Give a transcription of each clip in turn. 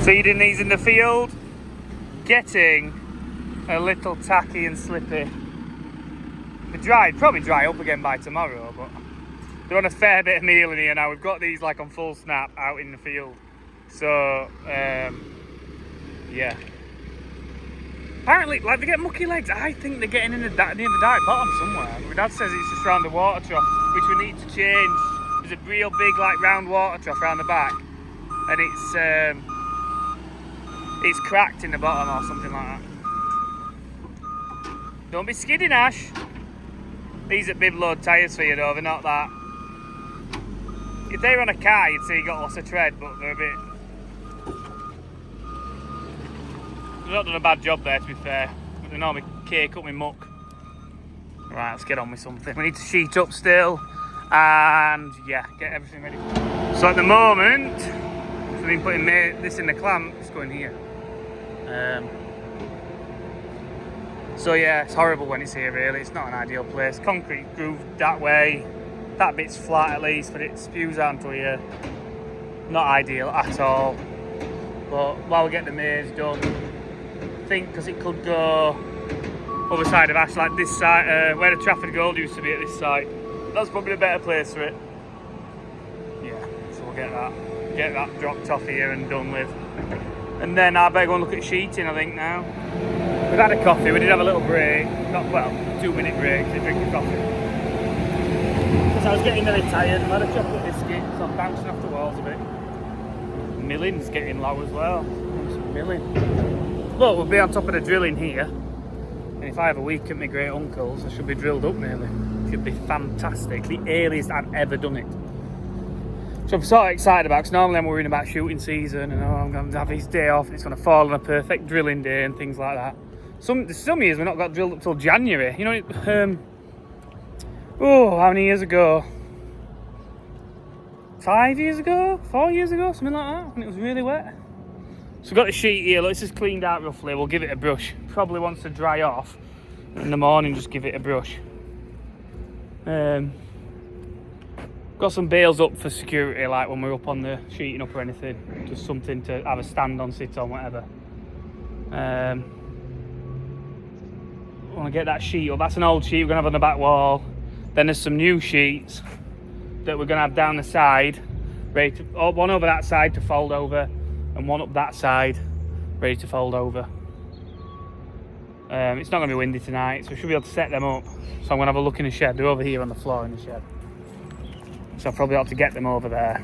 Feeding these in the field, getting a little tacky and slippy. Probably dry up again by tomorrow, but they're on a fair bit of meal in here now. We've got these like on full snap out in the field. So, yeah. Apparently, like, they get mucky legs. I think they're getting in near the dark bottom somewhere. My dad says it's just around the water trough, which we need to change. There's a real big, like, round water trough around the back, and it's cracked in the bottom or something like that. Don't be skidding, Ash. These are bib load tyres for you though, they're not that. If they were on a car, you'd see you got lots of tread, but they're a bit... They've not done a bad job there, to be fair. They normally cake up my muck. Right, let's get on with something. We need to sheet up still, and yeah, get everything ready. So at the moment, we've been putting this in the clamp, it's going here. So yeah, it's horrible when it's here really, it's not an ideal place. Concrete grooved that way, that bit's flat at least, but it spews out onto here. Not ideal at all. But while we get the maze done, I think because it could go other side of Ash, like this side, where the Trafford Gold used to be at this side. That's probably a better place for it. Yeah, so we'll get that dropped off here and done with. And then I better go and look at sheeting, I think, now. We've had a coffee, we did have a little break. Not, well, 2-minute break to drink a coffee. Because I was getting really tired, I had a chocolate biscuit, so I'm bouncing off the walls a bit. Milling's getting low as well. Some milling. Look, we'll be on top of the drilling here. And if I have a week at my great uncle's, I should be drilled up nearly. Should be fantastic. The earliest I've ever done it. So I'm sort of excited about, because normally I'm worrying about shooting season and I'm going to have his day off and it's going to fall on a perfect drilling day and things like that. Some years we've not got drilled up till January. You know, how many years ago? 5 years ago? 4 years ago? Something like that, when it was really wet. So we've got the sheet here, look, this is cleaned out roughly. We'll give it a brush. Probably wants to dry off. In the morning, just give it a brush. Got some bales up for security, like when we're up on the sheeting up or anything. Just something to have a stand on, sit on, whatever. I want to get that sheet up. That's an old sheet we're going to have on the back wall. Then there's some new sheets that we're going to have down the side. Ready to, one over that side to fold over, and one up that side, ready to fold over. It's not going to be windy tonight, so we should be able to set them up. So I'm going to have a look in the shed. They're over here on the floor in the shed. So I'll probably have to get them over there.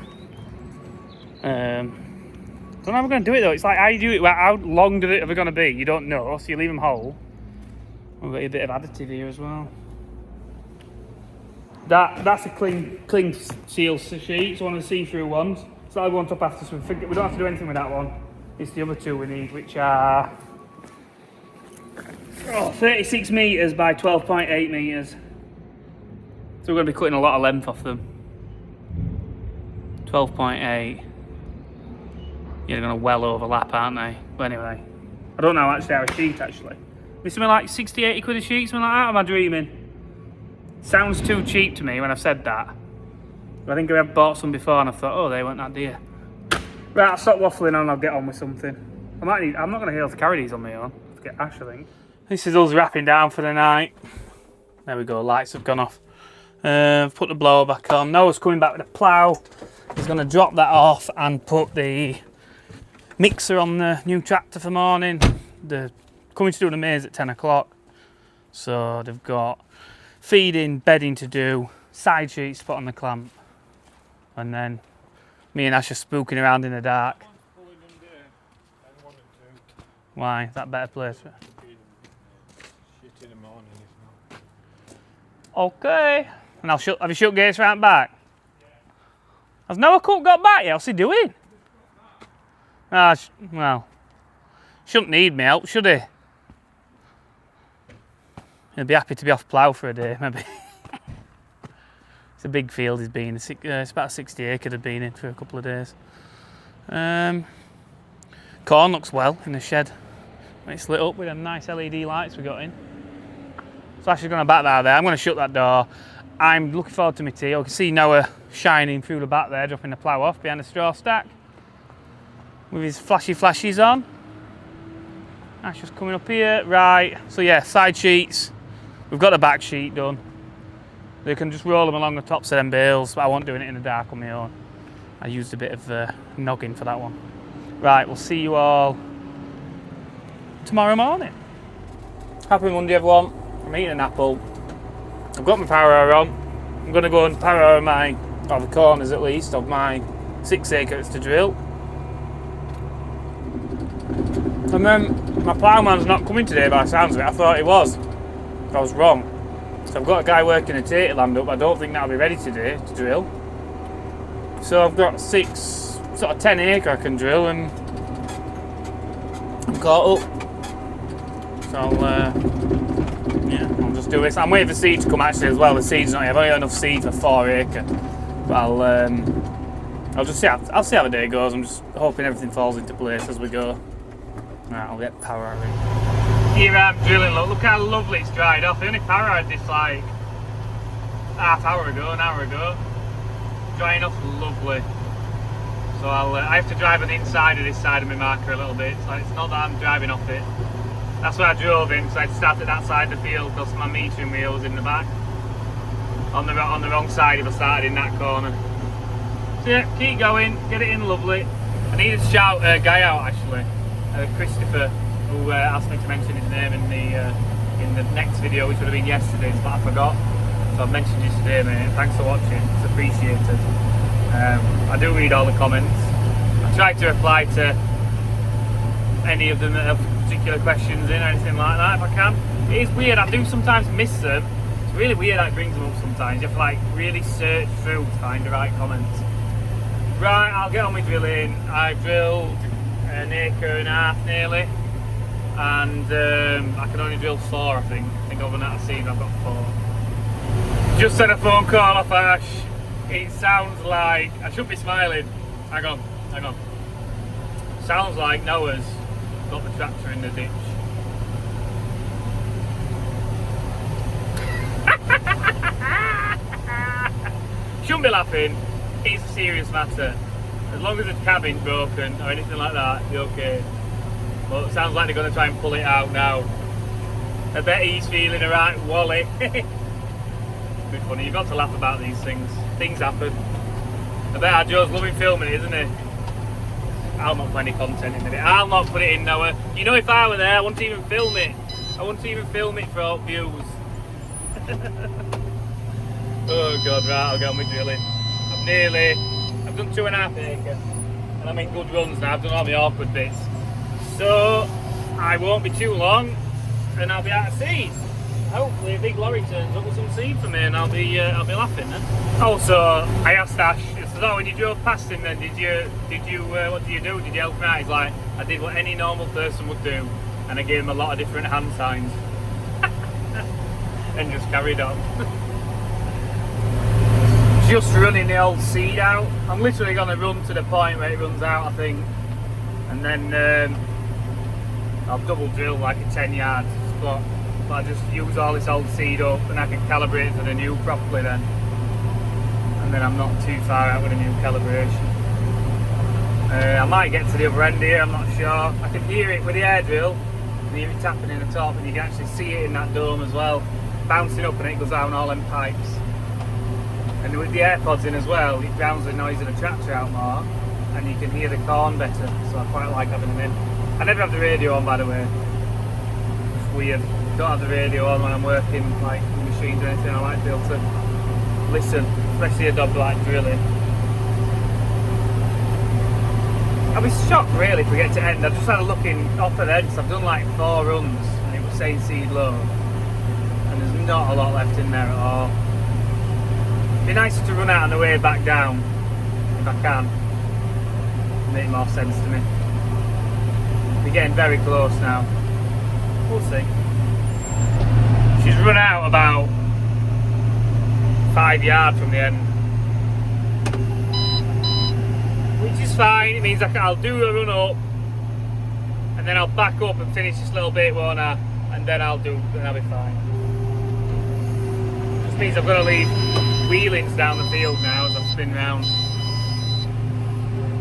Don't know how we're going to do it though. It's like, how you do it, how long are they going to be? You don't know, so you leave them whole. We've got a bit of additive here as well. That's a cling seal sheet. It's one of the see-through ones. So I'll go on top after, so we don't have to do anything with that one. It's the other two we need, which are 36 metres by 12.8 metres. So we're going to be cutting a lot of length off them. 12.8. Yeah, they're going to well overlap, aren't they? But anyway, I don't know actually how a sheet actually. It's something like 60, 80 quid a sheet, something like that. Am I dreaming? Sounds too cheap to me when I've said that. But I think I've bought some before and I thought, oh, they weren't that dear. Right, I'll stop waffling on and I'll get on with something. I'm not going to be able to carry these on my own. Let's get Ash, I think. This is us wrapping down for the night. There we go, lights have gone off. Put the blower back on. Noah's coming back with a plough. He's going to drop that off and put the mixer on the new tractor for morning. They're coming to do the maze at 10 o'clock. So they've got feeding, bedding to do, side sheets to put on the clamp. And then me and Ash are spooking around in the dark. Why? Is that a better place? Okay. And have you shut gates round back? Has Noah Cook got back yet? What's he doing? Well, shouldn't need me help, should he? He'll be happy to be off plough for a day, maybe. It's a big field he's been. It's about 60 acre they've been in for a couple of days. Corn looks well in the shed. It's lit up with them nice LED lights we got in. So Ash is going to back that out there. I'm going to shut that door. I'm looking forward to my tea. I can see Noah shining through the back there, dropping the plough off behind the straw stack. with his flashies on. That's just coming up here. Right, so yeah, side sheets. We've got the back sheet done. They can just roll them along the tops of them bales, but I won't doing it in the dark on my own. I used a bit of noggin for that one. Right, we'll see you all tomorrow morning. Happy Monday, everyone. I'm eating an apple. I've got my power hour on. I'm going to go and power hour the corners at least, of my 6 acres to drill. And then my ploughman's not coming today by the sounds of it. I thought he was. I was wrong. So I've got a guy working a tater land up. I don't think that'll be ready today to drill. So I've got 10 acre I can drill, and I'm caught up. So I'll just do this. I'm waiting for seed to come actually as well. The seed's not here. I've only got enough seed for 4 acre. But I'll just see. I'll see how the day goes. I'm just hoping everything falls into place as we go. Right, I'll get power out of it. Here I'm drilling. Look how lovely it's dried off. I only power out this like an hour ago. Drying off lovely. So I have to drive on the inside of this side of my marker a little bit. So it's not that I'm driving off it. That's where I drove in. So I started that side of the field because my metering wheel was in the back. On the wrong side if I started in that corner. So yeah, keep going. Get it in lovely. I needed to shout a guy out actually. Christopher, who asked me to mention his name in the next video, which would have been yesterday's, but I forgot. So I've mentioned you today, mate. Thanks for watching. It's appreciated. I do read all the comments. I try to reply to any of them that have particular questions in or anything like that if I can. It is weird. I do sometimes miss them. It's really weird how it brings them up sometimes. You have to like really search through to find the right comments. Right, I'll get on with drilling. I drilled an acre and a half nearly, and I can only drill 4 I think other than that I've seen I've got 4. Just had a phone call off Ash. It sounds like, I should be smiling, hang on. Sounds like Noah's got the tractor in the ditch. Shouldn't be laughing, it's a serious matter. As long as the cabin's broken or anything like that, you're okay. But it sounds like they're going to try and pull it out now. I bet he's feeling a right wally. It's funny, you've got to laugh about these things. Things happen. I bet our Joe's loving filming it, isn't he? I'll not put any content in it. I'll not put it in, Noah. You know, if I were there, I wouldn't even film it. I wouldn't even film it for views. Oh God, right, I'll get on with drilling. I've done 2.5 acres, and I'm in good runs now. I've done all the awkward bits, so I won't be too long, and I'll be out of seed. Hopefully, a big lorry turns up with some seed for me, and I'll be laughing then. Also, I asked Ash, so when you drove past him, then did you what did you do? Did you help me out? He's like, I did what any normal person would do, and I gave him a lot of different hand signs, and just carried on. Just running the old seed out. I'm literally going to run to the point where it runs out, I think, and then I'll double drill like a 10 yards spot. But I just use all this old seed up, and I can calibrate for the new properly then. And then I'm not too far out with a new calibration. I might get to the other end here, I'm not sure. I can hear it with the air drill. You can hear it tapping in the top, and you can actually see it in that dome as well, bouncing up, and it goes down all them pipes. And with the AirPods in as well, it drowns the noise of the tractor out more, and you can hear the corn better, so I quite like having them in. I never have the radio on, by the way. It's weird. Don't have the radio on when I'm working like machines or anything. I like to be able to listen, especially a job like drilling. I'll be shocked really if we get to end. I just had a look in off at ends. I've done like 4 runs, and it was saying seed low, and there's not a lot left in there at all. It'd be nicer to run out on the way back down, if I can. Make more sense to me. We're getting very close now. We'll see. She's run out about 5 yards from the end. Which is fine, it means I'll do a run up, and then I'll back up and finish this little bit, won't I? And then I'll be fine. Just means I've got to leave wheelings down the field now as I spin round.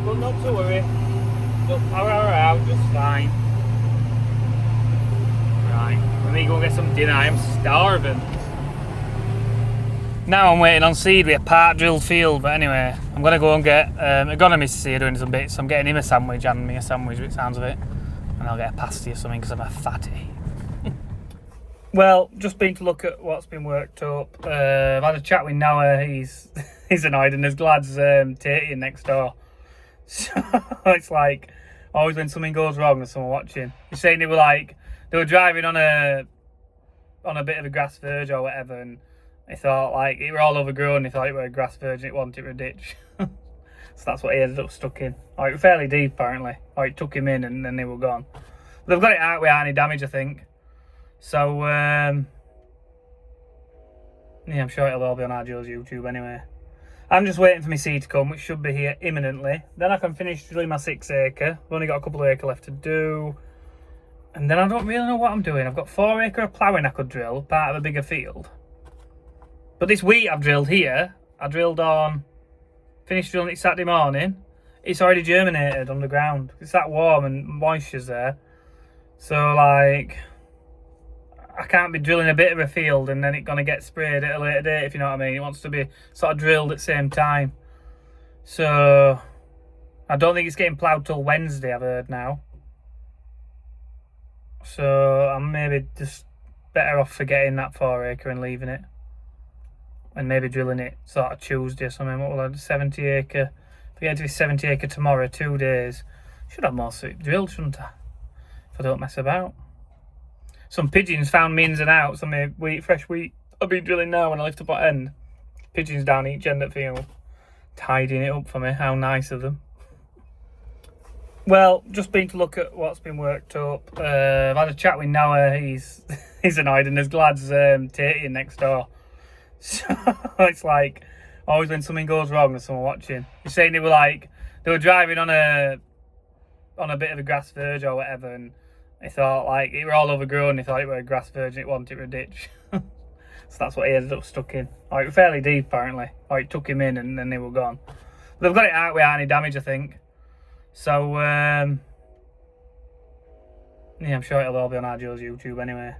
But not to worry. Just power her out, just fine. Right, let me go get some dinner. I am starving. Now I'm waiting on Seed with a part drilled field, but anyway, I'm going to go and get Economist here doing some bits. So I'm getting him a sandwich and me a sandwich, with sounds of it. And I'll get a pasty or something because I'm a fatty. Well, just been to look at what's been worked up. I've had a chat with Noah. He's annoyed, and there's lads tating next door. So it's like always when something goes wrong, there's someone watching. He's saying they were driving on a bit of a grass verge or whatever, and they thought like it were all overgrown. They thought it were a grass verge, and it wasn't. It were a ditch. So that's what he ended up stuck in. Like, it was fairly deep apparently. Or it took him in, and then they were gone. But they've got it out without any damage, I think. So, yeah, I'm sure it'll all be on our Joe's YouTube anyway. I'm just waiting for my seed to come, which should be here imminently. Then I can finish drilling my 6 acre. I've only got a couple of acre left to do. And then I don't really know what I'm doing. I've got 4 acre of ploughing I could drill, part of a bigger field. But this wheat I've drilled here, I drilled on, finished drilling it Saturday morning. It's already germinated on the ground. It's that warm and moisture's there. So, like, I can't be drilling a bit of a field and then it's going to get sprayed at a later date, if you know what I mean. It wants to be sort of drilled at the same time. So, I don't think it's getting ploughed till Wednesday, I've heard now. So, I'm maybe just better off forgetting that 4 acre and leaving it. And maybe drilling it sort of Tuesday or something. What will I do? 70 acre. If I get to be 70 acre tomorrow, 2 days. Should have more soup drilled, shouldn't I? If I don't mess about. Some pigeons found me ins and outs on my wheat, fresh wheat. I've been drilling now when I lift up at end. Pigeons down each end of the field. Tidying it up for me. How nice of them. Well, just been to look at what's been worked up. I've had a chat with Noah. He's annoyed, and there's lads tating next door. So it's like always when something goes wrong, there's someone watching. He's saying they were driving on a bit of a grass verge or whatever, and they thought like it were all overgrown. They thought it were a grass verge, and it wasn't. It were a ditch. So that's what he ended up stuck in. Like, it was fairly deep apparently. Or it took him in, and then they were gone. But they've got it out without any damage, I think. So yeah, I'm sure it'll all be on our Joe's YouTube anyway.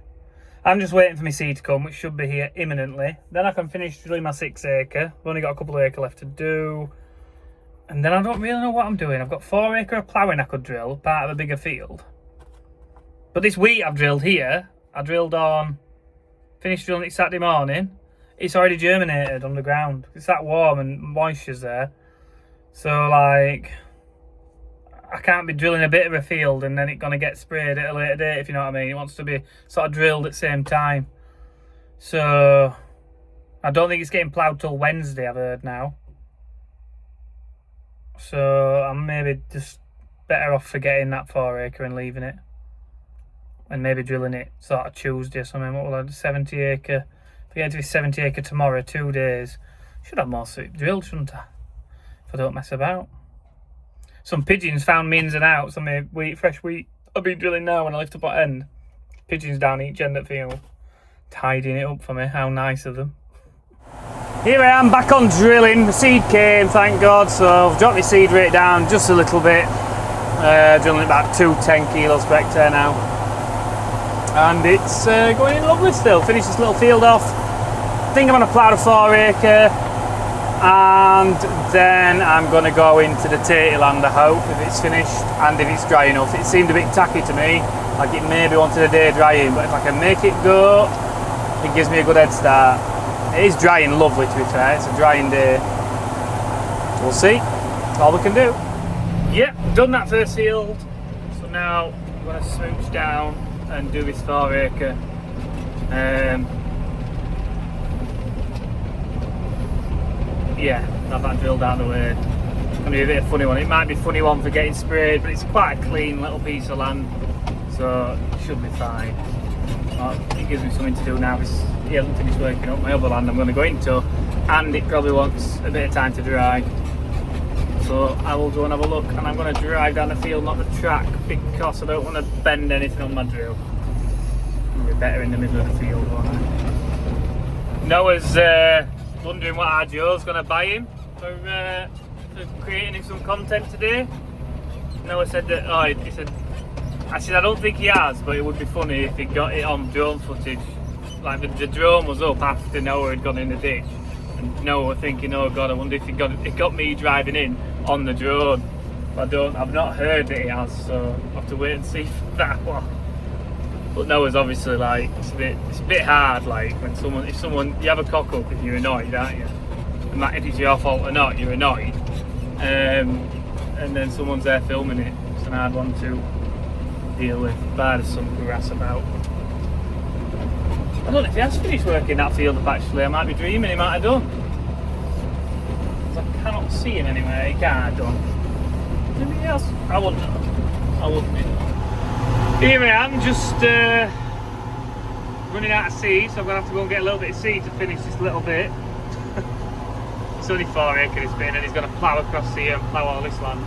I'm just waiting for my seed to come, which should be here imminently. Then I can finish drilling my 6 acre. I've only got a couple of acre left to do. And then I don't really know what I'm doing. I've got 4 acre of ploughing I could drill, part of a bigger field. But this wheat I've drilled here, I drilled on, finished drilling it Saturday morning. It's already germinated on the ground. It's that warm and moisture's there. So, like, I can't be drilling a bit of a field and then it's going to get sprayed at a later date, if you know what I mean. It wants to be sort of drilled at the same time. So, I don't think it's getting ploughed till Wednesday, I've heard now. So, I'm maybe just better off forgetting that 4 acre and leaving it. And maybe drilling it sort of Tuesday or something. What will I do? 70 acre. If I get to be 70 acre tomorrow, 2 days. Should have more soup drilled, shouldn't I? If I don't mess about. Some pigeons found me ins and outs on my wheat, fresh wheat. I've been drilling now when I lift up at end. Pigeons down each end of the field. Tidying it up for me. How nice of them. Here I am back on drilling. The seed came, thank God. So I've dropped the seed rate down just a little bit. Drilling about 210 kilos per hectare now. And it's going in lovely still. Finished this little field off. I think I'm going to plough the 4 acre. And then I'm going to go into the tatey land, I hope, if it's finished and if it's dry enough. It seemed a bit tacky to me, like it maybe wanted a day drying, but if I can make it go, it gives me a good head start. It is drying lovely, to be fair. It's a drying day. We'll see. That's all we can do. Yep, done that first field. So now I'm going to smooch down and do this 4 acre. Yeah, have that drilled out of the way. It's going to be a bit of a funny one. It might be a funny one for getting sprayed, but it's quite a clean little piece of land, so it should be fine. It gives me something to do now because he hasn't finished working up my other land I'm going to go into, and it probably wants a bit of time to dry. So I will go and have a look, and I'm going to drive down the field, not the track, because I don't want to bend anything on my drill. It'll be better in the middle of the field, won't I? Noah's wondering what our Joe's going to buy him for creating him some content today. Noah said that, oh, he said, I said, I don't think he has, but it would be funny if he got it on drone footage. Like the drone was up after Noah had gone in the ditch. And Noah was thinking, oh God, I wonder if it got me driving in on the drone. But I've not heard that he has, so I'll have to wait and see for that one. But Noah's obviously like, it's a bit hard, like when you have a cock up if you're annoyed, aren't you? And that, if it's your fault or not, you're annoyed. And then someone's there filming it. It's an hard one to deal with. Bar there's some grass about. I don't know if he has finished working that field up actually. I might be dreaming, he might have done. Because I cannot see him anywhere, he can't have done. Maybe he has. I wouldn't know. I wouldn't be. Here I am, just running out of seed, so I'm going to have to go and get a little bit of seed to finish this little bit. It's only 4 acre this bit, and he's going to plough across here and plough all this land.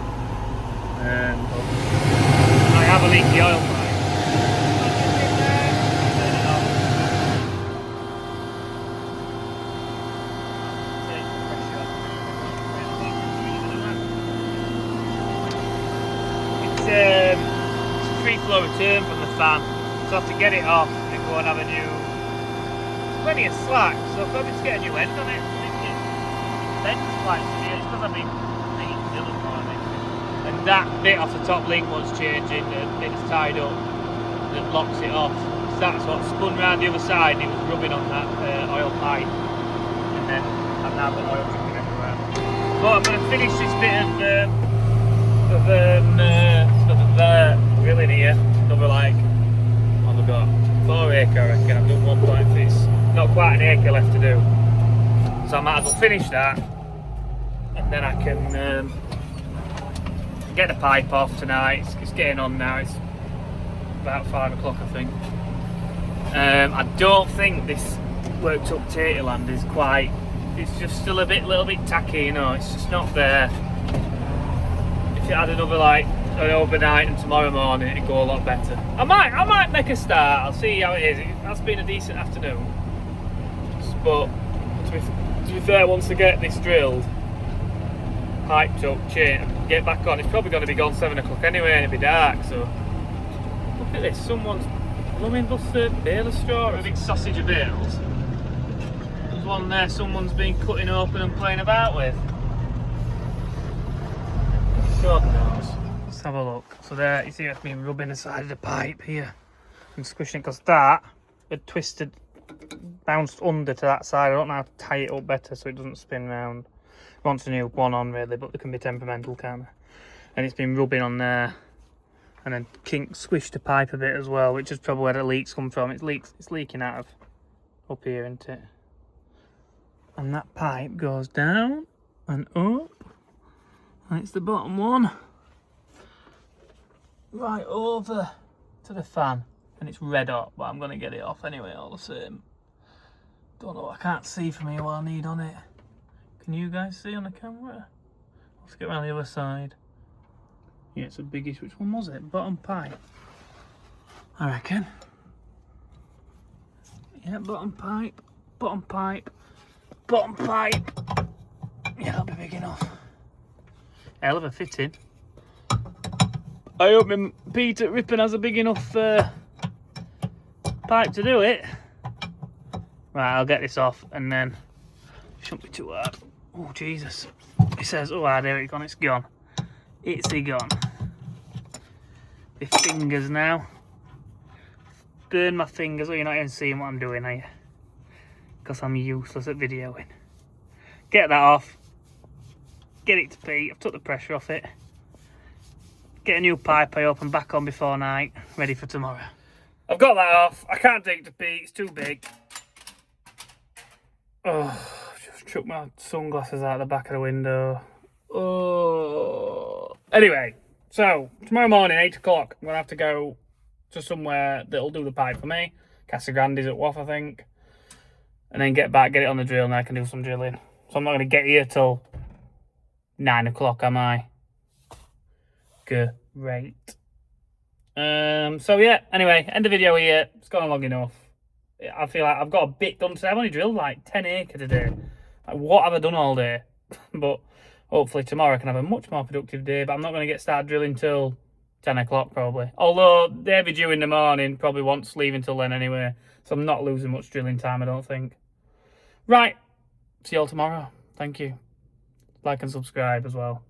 I have a leaky oil pipe. It's a free flow return from the fan, so I have to get it off and go and have a new. There's plenty of slack, so I'll probably just get a new end on it. Bends quite severe. It's because I've been making Dylan for me. And that bit off the top link was changing, the bit that's tied up that locks it off. So that's what spun round the other side and it was rubbing on that oil pipe. And then I've now got oil dripping everywhere. But I'm going to finish this bit of drilling here. Another like, what have I got? 4 acre I reckon. I've done 1.6. Not quite an acre left to do. So I might as well finish that, and then I can get the pipe off tonight. It's getting on now. It's about 5 o'clock, I think. I don't think this worked up tater land is quite. It's just still little bit tacky, you know. It's just not there. If it had another like an overnight and tomorrow morning, it'd go a lot better. I might make a start. I'll see how it is. It has been a decent afternoon, but. To be fair, once I get this drilled, piped up, chain, get back on, it's probably going to be gone 7 o'clock anyway and it'll be dark, so look at this, someone's blooming busted bale of straw, a big sausage of bales. There's one there someone's been cutting open and playing about with. God knows. Let's have a look. So there, you see it's been rubbing the side of the pipe here and squishing it, because that had twisted, bounced under to that side. I don't know how to tie it up better so it doesn't spin round. Wants a new one on really, but they can be temperamental, can't they? And it's been rubbing on there, and then squished the pipe a bit as well, which is probably where the leaks come from. It's leaking out of up here, isn't it? And that pipe goes down and up, and it's the bottom one right over to the fan. And it's red hot, but I'm going to get it off anyway all the same. Don't know, I can't see from here what I need on it. Can you guys see on the camera? Let's get around the other side. Yeah, it's a biggish. Which one was it? Bottom pipe, I reckon. Yeah, bottom pipe, bottom pipe, bottom pipe. Yeah, that'll be big enough. Hell of a fitting. I hope my Peter Rippon has a big enough pipe to do it. Right, I'll get this off and then it shouldn't be too hard. Oh Jesus, it says, oh there it's gone, it's gone. It's gone. My fingers now. Burn my fingers. Oh, you're not even seeing what I'm doing, are you? Because I'm useless at videoing. Get that off. Get it to pee. I've took the pressure off it. Get a new pipe I open back on before night. Ready for tomorrow. I've got that off. I can't take it to pee. It's too big. Oh, just chucked my sunglasses out the back of the window. Oh. Anyway, so tomorrow morning, 8 o'clock, I'm going to have to go to somewhere that'll do the pipe for me. Casa Grande's at Waff, I think. And then get back, get it on the drill, and I can do some drilling. So I'm not going to get here till 9 o'clock, am I? Great. So yeah, anyway, end the video here. It's gone long enough. I feel like I've got a bit done today. I've only drilled like 10 acre today. Like, what have I done all day? But hopefully tomorrow I can have a much more productive day, but I'm not going to get started drilling till 10 o'clock probably. Although the heavy dew in the morning probably won't leave until then anyway, so I'm not losing much drilling time, I don't think. Right, see you all tomorrow. Thank you. Like and subscribe as well.